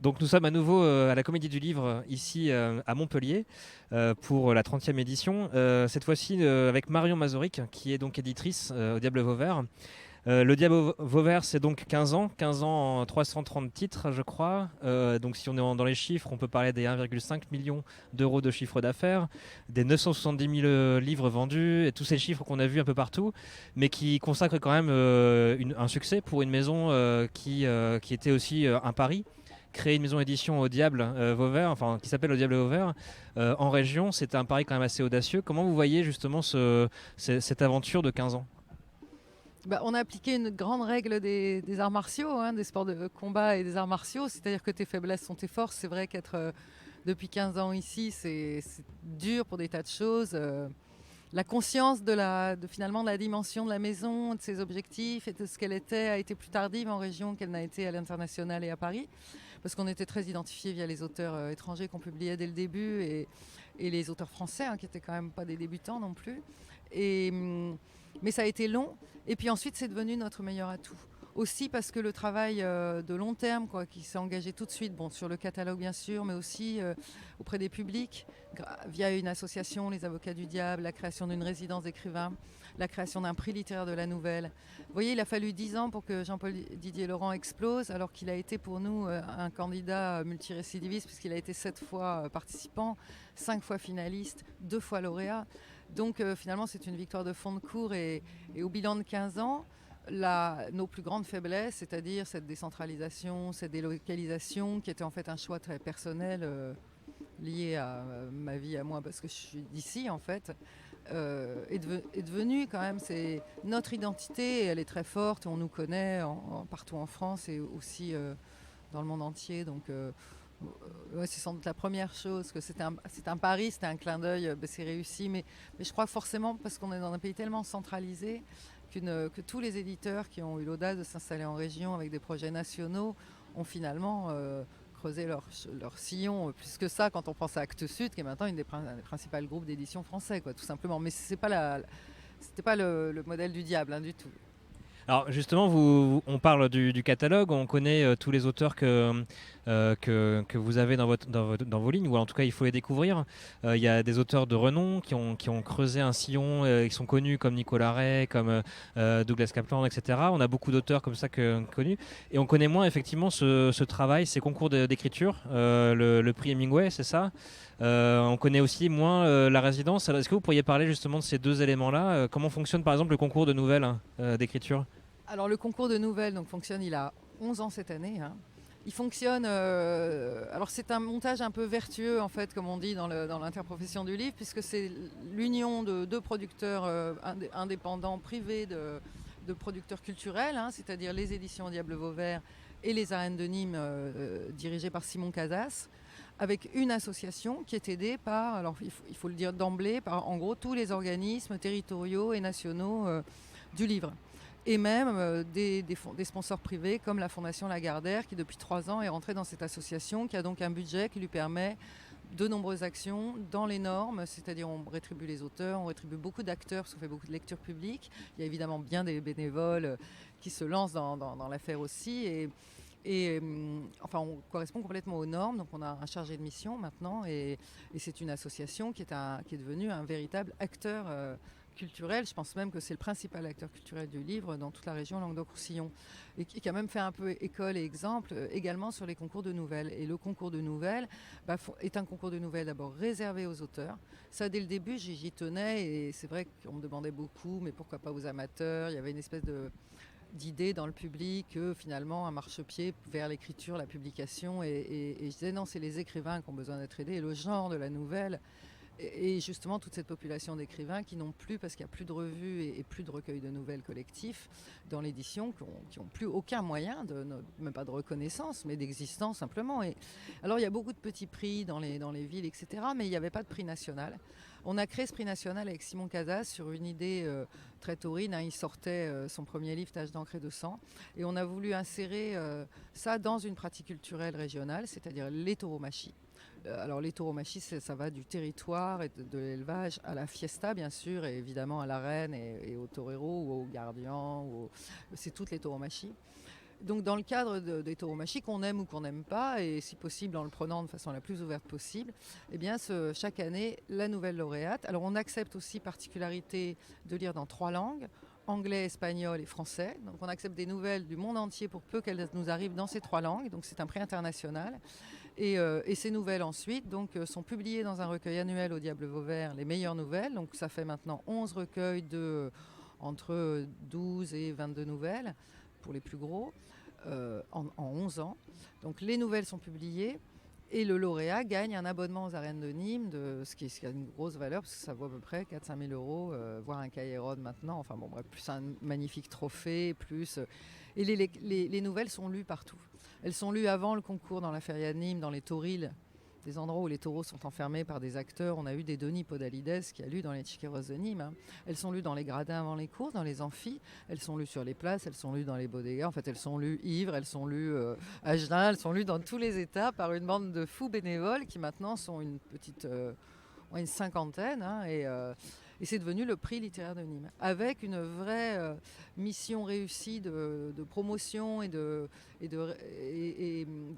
Donc nous sommes à nouveau à la Comédie du Livre ici à Montpellier pour la 30e édition. Cette fois-ci avec Marion Mazoric qui est donc éditrice au Diable Vauvert. Le Diable Vauvert c'est donc 15 ans en 330 titres je crois. Donc si on est dans les chiffres on peut parler des 1,5 million d'euros de chiffre d'affaires, des 970 000 livres vendus et tous ces chiffres qu'on a vus un peu partout mais qui consacrent quand même un succès pour une maison qui était aussi un pari créer une maison d'édition au Diable Vauvert, enfin qui s'appelle au Diable Vauvert, en région, c'est un pari quand même assez audacieux. Comment vous voyez justement cette aventure de 15 ans? On a appliqué une grande règle des arts martiaux, hein, des sports de combat et des arts martiaux, c'est-à-dire que tes faiblesses sont tes forces. C'est vrai qu'être depuis 15 ans ici, c'est dur pour des tas de choses. La conscience finalement de la dimension de la maison, de ses objectifs et de ce qu'elle était a été plus tardive en région qu'elle n'a été à l'international et à Paris, parce qu'on était très identifiés via les auteurs étrangers qu'on publiait dès le début et les auteurs français, hein, qui n'étaient quand même pas des débutants non plus. Et, mais ça a été long. Et puis ensuite, c'est devenu notre meilleur atout. Aussi parce que le travail de long terme, qui s'est engagé tout de suite, sur le catalogue bien sûr, mais aussi auprès des publics, via une association, les Avocats du Diable, la création d'une résidence d'écrivains, la création d'un prix littéraire de la nouvelle. Vous voyez, il a fallu 10 ans pour que Jean-Paul Didier Laurent explose, alors qu'il a été pour nous un candidat multirécidiviste, puisqu'il a été 7 fois participant, 5 fois finaliste, 2 fois lauréat. Donc finalement, c'est une victoire de fond de cours et au bilan de 15 ans, nos plus grandes faiblesses, c'est-à-dire cette décentralisation, cette délocalisation, qui était en fait un choix très personnel lié à ma vie à moi, parce que je suis d'ici en fait, est devenue quand même, c'est notre identité, et elle est très forte, on nous connaît partout en France et aussi dans le monde entier. Donc ouais, c'est sans doute la première chose, que c'est un pari, c'était un clin d'œil, c'est réussi, mais je crois forcément, parce qu'on est dans un pays tellement centralisé, que tous les éditeurs qui ont eu l'audace de s'installer en région avec des projets nationaux ont finalement creusé leur sillon plus que ça quand on pense à Actes Sud, qui est maintenant un des principaux groupes d'édition français, tout simplement. Mais c'était pas le modèle du diable, hein, du tout. Alors justement, on parle du catalogue, on connaît tous les auteurs que vous avez dans vos lignes, ou en tout cas il faut les découvrir. Il y a des auteurs de renom qui ont creusé un sillon, qui sont connus comme Nicolas Ray, comme Douglas Kaplan, etc. On a beaucoup d'auteurs comme ça connus, et on connaît moins effectivement ce travail, ces concours d'écriture, le prix Hemingway, c'est ça. On connaît aussi moins la résidence. Alors, est-ce que vous pourriez parler justement de ces deux éléments-là? Comment fonctionne par exemple le concours de nouvelles d'écriture? Alors le concours de nouvelles fonctionne, il a 11 ans cette année, hein. Il fonctionne, alors c'est un montage un peu vertueux en fait, comme on dit dans l'interprofession du livre, puisque c'est l'union de deux producteurs indépendants, privés de producteurs culturels, hein, c'est-à-dire les éditions Diable Vauvert et les Arènes de Nîmes, dirigées par Simon Casas, avec une association qui est aidée par, alors il faut le dire d'emblée, par en gros tous les organismes territoriaux et nationaux du livre. Et même des sponsors privés comme la Fondation Lagardère, qui depuis 3 ans est rentrée dans cette association, qui a donc un budget qui lui permet de nombreuses actions dans les normes, c'est-à-dire on rétribue les auteurs, on rétribue beaucoup d'acteurs parce qu'on fait beaucoup de lectures publiques. Il y a évidemment bien des bénévoles qui se lancent dans l'affaire aussi. Enfin, on correspond complètement aux normes, donc on a un chargé de mission maintenant, et c'est une association qui est devenue un véritable acteur culturel. Je pense même que c'est le principal acteur culturel du livre dans toute la région Languedoc-Roussillon, et qui a même fait un peu école et exemple également sur les concours de nouvelles. Et le concours de nouvelles est un concours de nouvelles d'abord réservé aux auteurs. Ça, dès le début, j'y tenais, et c'est vrai qu'on me demandait beaucoup, mais pourquoi pas aux amateurs? Il y avait une espèce d'idée dans le public que finalement un marchepied vers l'écriture, la publication, et je disais non, c'est les écrivains qui ont besoin d'être aidés, et le genre de la nouvelle, et justement toute cette population d'écrivains qui n'ont plus, parce qu'il n'y a plus de revues et plus de recueils de nouvelles collectifs dans l'édition, qui n'ont plus aucun moyen, même pas de reconnaissance, mais d'existence simplement. Et alors il y a beaucoup de petits prix dans les villes, etc., mais il n'y avait pas de prix national. On a créé ce prix national avec Simon Casas sur une idée très taurine, hein. Il sortait son premier livre, Taches d'encre et de sang, et on a voulu insérer ça dans une pratique culturelle régionale, c'est-à-dire les tauromachie. Alors les tauromachie, ça va du territoire et de l'élevage à la fiesta, bien sûr, et évidemment à l'arène et au torero ou au gardien, c'est toutes les tauromachie. Donc dans le cadre des tauromachie, qu'on aime ou qu'on n'aime pas, et si possible en le prenant de façon la plus ouverte possible, eh bien chaque année, la nouvelle lauréate. Alors on accepte aussi particularité de lire dans 3 langues, anglais, espagnol et français. Donc on accepte des nouvelles du monde entier pour peu qu'elles nous arrivent dans ces 3 langues. Donc c'est un prix international. Et ces nouvelles ensuite sont publiées dans un recueil annuel au Diable Vauvert, les meilleures nouvelles. Donc ça fait maintenant 11 recueils entre 12 et 22 nouvelles pour les plus gros. En 11 ans. Donc les nouvelles sont publiées et le lauréat gagne un abonnement aux arènes de Nîmes, ce qui a une grosse valeur parce que ça vaut à peu près 4-5 000 euros, voire un cahier Rod maintenant. Enfin bon, bref, plus un magnifique trophée, et les nouvelles sont lues partout. Elles sont lues avant le concours dans la feria de Nîmes, dans les taurils, des endroits où les taureaux sont enfermés par des acteurs. On a eu des Denis Podalides qui a lu dans les Chiqueros de Nîmes. Hein. Elles sont lues dans les gradins avant les courses, dans les amphis. Elles sont lues sur les places, elles sont lues dans les bodegas. En fait, elles sont lues ivres, elles sont lues à jeun, elles sont lues dans tous les états par une bande de fous bénévoles qui maintenant sont une cinquantaine. Hein, et c'est devenu le prix littéraire de Nîmes, avec une vraie mission réussie de promotion et de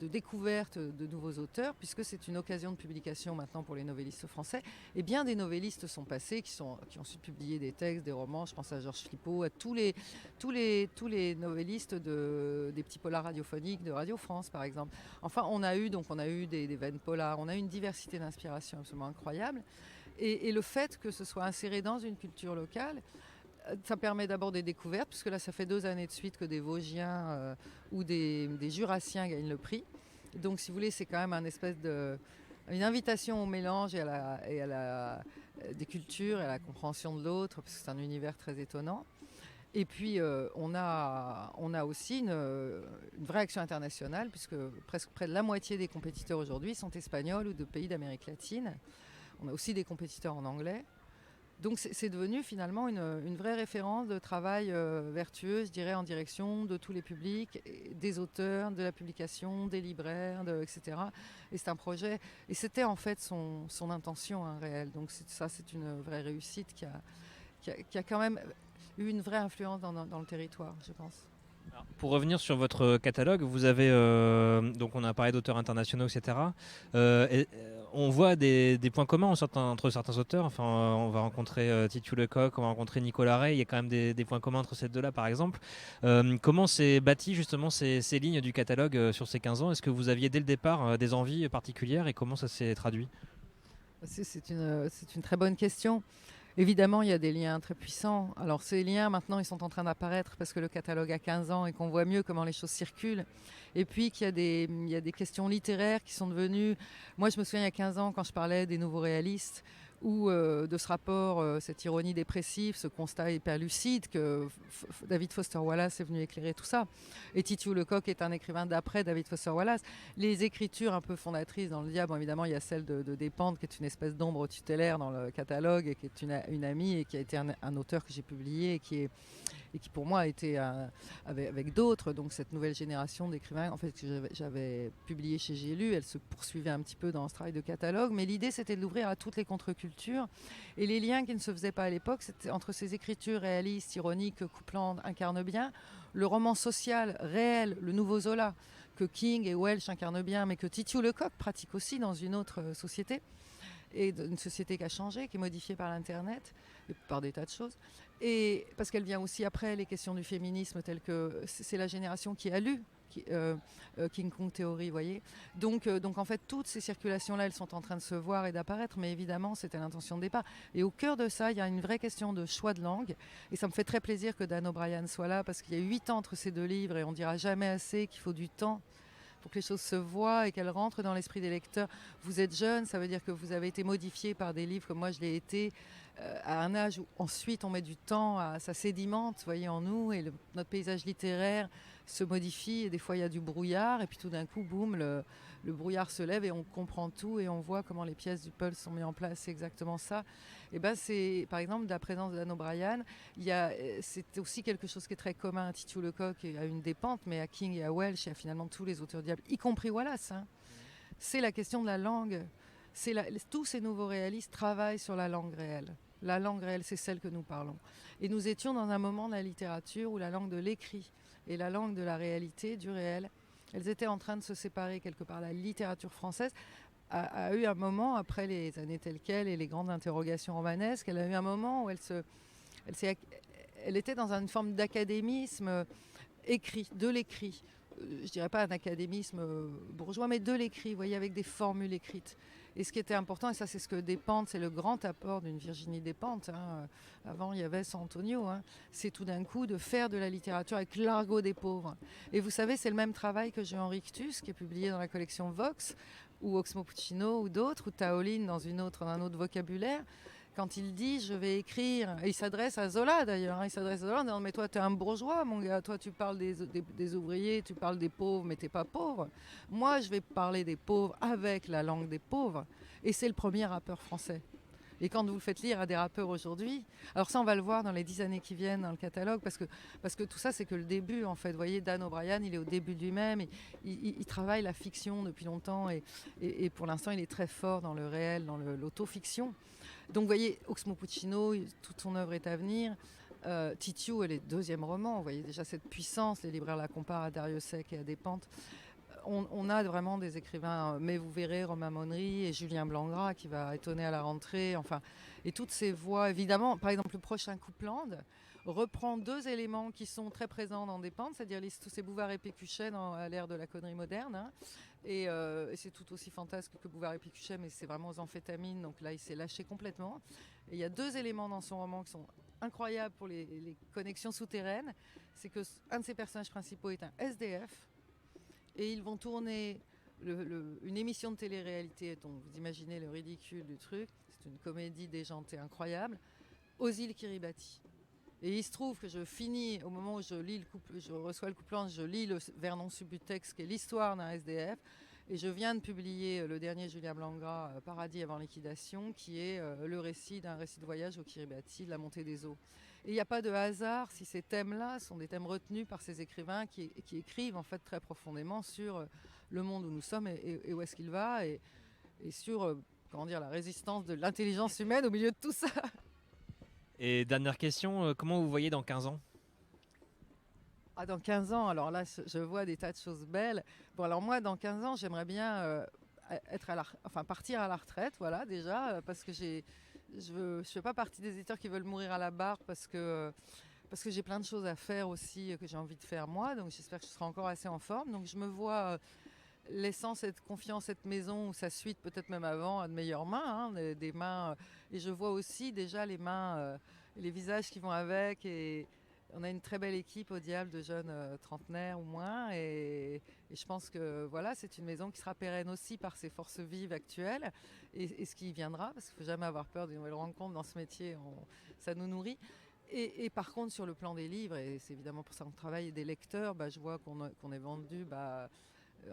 découverte de nouveaux auteurs, puisque c'est une occasion de publication maintenant pour les novellistes français. Et bien des novellistes sont passés, qui ont su publier des textes, des romans. Je pense à Georges Flippot, à tous les novellistes des petits polars radiophoniques de Radio France, par exemple. Enfin, on a eu des veines polars, on a eu une diversité d'inspiration absolument incroyable. Et le fait que ce soit inséré dans une culture locale, ça permet d'abord des découvertes, puisque là, ça fait 2 années de suite que des Vosgiens ou des Jurassiens gagnent le prix. Donc, si vous voulez, c'est quand même une invitation au mélange des cultures et à la compréhension de l'autre, parce que c'est un univers très étonnant. Et puis, on a aussi une vraie action internationale, puisque presque près de la moitié des compétiteurs aujourd'hui sont espagnols ou de pays d'Amérique latine. On a aussi des compétiteurs en anglais. Donc c'est devenu finalement une vraie référence de travail vertueux, je dirais, en direction de tous les publics, des auteurs, de la publication, des libraires, etc. Et c'est un projet, et c'était en fait son intention réelle. Donc c'est une vraie réussite qui a quand même eu une vraie influence dans le territoire, je pense. Alors, pour revenir sur votre catalogue, vous avez donc on a parlé d'auteurs internationaux, etc. On voit des points communs entre certains auteurs. Enfin, on va rencontrer Titu Lecoq, on va rencontrer Nicolas Rey. Il y a quand même des points communs entre ces deux-là, par exemple. Comment s'est bâti justement ces lignes du catalogue sur ces 15 ans? Est-ce que vous aviez dès le départ des envies particulières et comment ça s'est traduit? C'est une très bonne question. Évidemment, il y a des liens très puissants. Alors ces liens, maintenant, ils sont en train d'apparaître parce que le catalogue a 15 ans et qu'on voit mieux comment les choses circulent. Et puis qu'il y a des questions littéraires qui sont devenues... Moi, je me souviens il y a 15 ans, quand je parlais des nouveaux réalistes, ou de ce rapport, cette ironie dépressive, ce constat hyper lucide que David Foster Wallace est venu éclairer tout ça. Et Titu Lecoq est un écrivain d'après David Foster Wallace. Les écritures un peu fondatrices dans le Diable, bon, évidemment, il y a celle de Despentes, qui est une espèce d'ombre tutélaire dans le catalogue, et qui est une amie, et qui a été un auteur que j'ai publié, et qui pour moi a été avec d'autres, donc cette nouvelle génération d'écrivains en fait, que j'avais publié chez J'ai lu, elle se poursuivait un petit peu dans ce travail de catalogue, mais l'idée c'était de l'ouvrir à toutes les contre-cultures, et les liens qui ne se faisaient pas à l'époque, c'était entre ces écritures réalistes, ironiques, que Coupland incarne bien, le roman social réel, le nouveau Zola, que King et Welsh incarnent bien, mais que Titu Lecoq pratique aussi dans une autre société, et une société qui a changé, qui est modifiée par l'Internet, et par des tas de choses. Et parce qu'elle vient aussi après les questions du féminisme, telles que c'est la génération qui a lu King Kong Theory, vous voyez. Donc en fait, toutes ces circulations-là, elles sont en train de se voir et d'apparaître, mais évidemment, c'était l'intention de départ. Et au cœur de ça, il y a une vraie question de choix de langue. Et ça me fait très plaisir que Dan O'Brien soit là, parce qu'il y a 8 ans entre ces 2 livres, et on dira jamais assez qu'il faut du temps pour que les choses se voient et qu'elles rentrent dans l'esprit des lecteurs. Vous êtes jeune, ça veut dire que vous avez été modifié par des livres comme moi je l'ai été, à un âge où ensuite on met du temps, ça sédimente, vous voyez, en nous, et notre paysage littéraire se modifie, et des fois il y a du brouillard, et puis tout d'un coup, boum, le brouillard se lève et on comprend tout, et on voit comment les pièces du puzzle sont mises en place. C'est exactement ça. Et ben c'est, par exemple, de la présence de Dan O'Brien, c'est aussi quelque chose qui est très commun à Titu Lecoq et à une Despentes, mais à King et à Welsh et à finalement tous les auteurs diables, y compris Wallace. Hein. C'est la question de la langue. Tous ces nouveaux réalistes travaillent sur la langue réelle. La langue réelle, c'est celle que nous parlons. Et nous étions dans un moment de la littérature où la langue de l'écrit et la langue de la réalité, du réel. Elles étaient en train de se séparer quelque part. La littérature française a eu un moment, après les années telles quelles et les grandes interrogations romanesques, elle a eu un moment où elle était dans une forme d'académisme écrit, de l'écrit. Je dirais pas un académisme bourgeois, mais de l'écrit, vous voyez, avec des formules écrites. Et ce qui était important, et ça c'est ce que Despentes, c'est le grand apport d'une Virginie Despentes, hein. Avant il y avait San Antonio, hein. C'est tout d'un coup de faire de la littérature avec l'argot des pauvres. Et vous savez, c'est le même travail que Jean Rictus, qui est publié dans la collection Vox, ou Oxmo Puccino, ou d'autres, ou Taolin dans un autre vocabulaire. Quand il dit je vais écrire, et il s'adresse à Zola d'ailleurs, hein, il s'adresse à Zola en disant mais toi tu es un bourgeois mon gars, toi tu parles des ouvriers, tu parles des pauvres mais t'es pas pauvre. Moi je vais parler des pauvres avec la langue des pauvres, et c'est le premier rappeur français. Et quand vous le faites lire à des rappeurs aujourd'hui, alors ça on va le voir dans les 10 années qui viennent dans le catalogue, parce que tout ça c'est que le début en fait. Vous voyez, Dan O'Brien il est au début de lui-même, il travaille la fiction depuis longtemps, et pour l'instant il est très fort dans le réel, dans l'autofiction. Donc vous voyez, Oxmo Puccino, toute son œuvre est à venir. Titiou, elle est deuxième roman. Vous voyez déjà cette puissance, les libraires la comparent à Darius Sec et à Despentes. On a vraiment des écrivains, mais vous verrez Romain Monnery et Julien Blangras qui va étonner à la rentrée. Enfin, et toutes ces voix, évidemment, par exemple le prochain Coupland reprend deux éléments qui sont très présents dans Despentes, c'est-à-dire tous ces Bouvard et Pécuchet à l'ère de la connerie moderne. Hein. Et c'est tout aussi fantasque que Bouvard et Pécuchet, mais c'est vraiment aux amphétamines, donc là il s'est lâché complètement. Et il y a deux éléments dans son roman qui sont incroyables pour les connexions souterraines. C'est que un de ses personnages principaux est un SDF, et ils vont tourner une émission de télé-réalité, donc vous imaginez le ridicule du truc, c'est une comédie déjantée incroyable, aux îles Kiribati. Et il se trouve que je finis, au moment où je reçois le Coupland, je lis le Vernon Subutex, qui est l'histoire d'un SDF, et je viens de publier le dernier Julien Blangras, Paradis avant liquidation, qui est le récit d'un récit de voyage au Kiribati, de la montée des eaux. Et il n'y a pas de hasard si ces thèmes-là sont des thèmes retenus par ces écrivains qui écrivent en fait très profondément sur le monde où nous sommes et où est-ce qu'il va, et sur comment dire, la résistance de l'intelligence humaine au milieu de tout ça. Et dernière question, comment vous voyez dans 15 ans? Ah, dans 15 ans, alors là, je vois des tas de choses belles. Bon, alors moi, dans 15 ans, j'aimerais bien partir à la retraite, voilà, déjà, parce que je fais pas partie des éditeurs qui veulent mourir à la barre, parce que j'ai plein de choses à faire aussi, que j'ai envie de faire moi, donc j'espère que je serai encore assez en forme. Donc je me vois laissant confiant cette maison ou sa suite, peut-être même avant, à de meilleures mains, hein, des mains, et je vois aussi déjà les mains, les visages qui vont avec, et on a une très belle équipe au Diable de jeunes trentenaires ou moins, et je pense que voilà, c'est une maison qui sera pérenne aussi par ses forces vives actuelles, et ce qui viendra, parce qu'il ne faut jamais avoir peur d'une nouvelle rencontre dans ce métier, ça nous nourrit. Et par contre, sur le plan des livres, et c'est évidemment pour ça qu'on travaille, et des lecteurs, je vois qu'on est vendu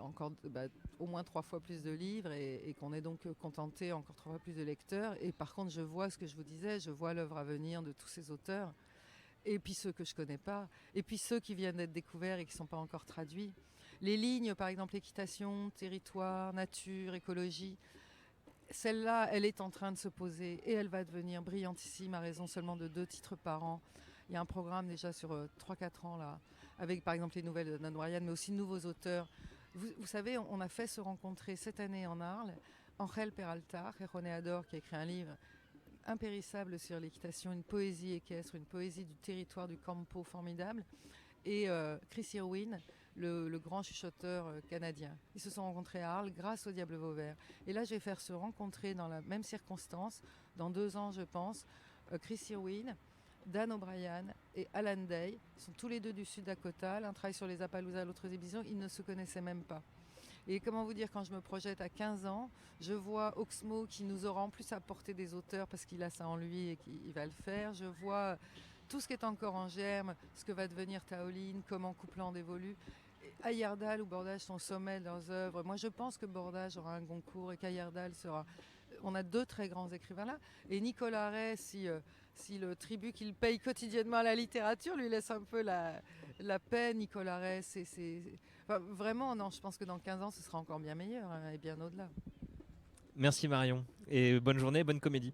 encore au moins 3 fois plus de livres, et qu'on est donc contenté encore 3 fois plus de lecteurs. Et par contre, je vois ce que je vous disais, je vois l'œuvre à venir de tous ces auteurs, et puis ceux que je connais pas, et puis ceux qui viennent d'être découverts et qui ne sont pas encore traduits. Les lignes, par exemple, équitation, territoire, nature, écologie, celle-là, elle est en train de se poser, et elle va devenir brillantissime à raison seulement de 2 titres par an. Il y a un programme déjà sur 3-4 ans, là, avec par exemple les nouvelles de Dan O'Brien, mais aussi de nouveaux auteurs. Vous savez, on a fait se rencontrer cette année en Arles Angel Peralta, Ador, qui a écrit un livre impérissable sur l'équitation, une poésie équestre, une poésie du territoire du Campo formidable, et Chris Irwin, le grand chuchoteur canadien. Ils se sont rencontrés à Arles grâce au Diable Vauvert. Et là, je vais faire se rencontrer dans la même circonstance, dans 2 ans, je pense, Chris Irwin, Dan O'Brien et Alan Day. Ils sont tous les deux du Sud-Dakota. L'un travaille sur les Appaloosas, l'autre des bisons. Ils ne se connaissaient même pas. Et comment vous dire, quand je me projette à 15 ans, je vois Oxmo qui nous aura en plus apporté des auteurs parce qu'il a ça en lui et qu'il va le faire. Je vois tout ce qui est encore en germe, ce que va devenir Taolin, comment Coupland évolue. Ayerdal ou Bordage sont au sommet de leurs œuvres. Moi, je pense que Bordage aura un Goncourt et qu'Ayerdal sera... On a 2 très grands écrivains là. Et Nicolas Ray, si le tribut qu'il paye quotidiennement à la littérature lui laisse un peu la paix, Nicolas Ray, Enfin, vraiment, non, je pense que dans 15 ans, ce sera encore bien meilleur, hein, et bien au-delà. Merci Marion, et bonne journée, bonne comédie.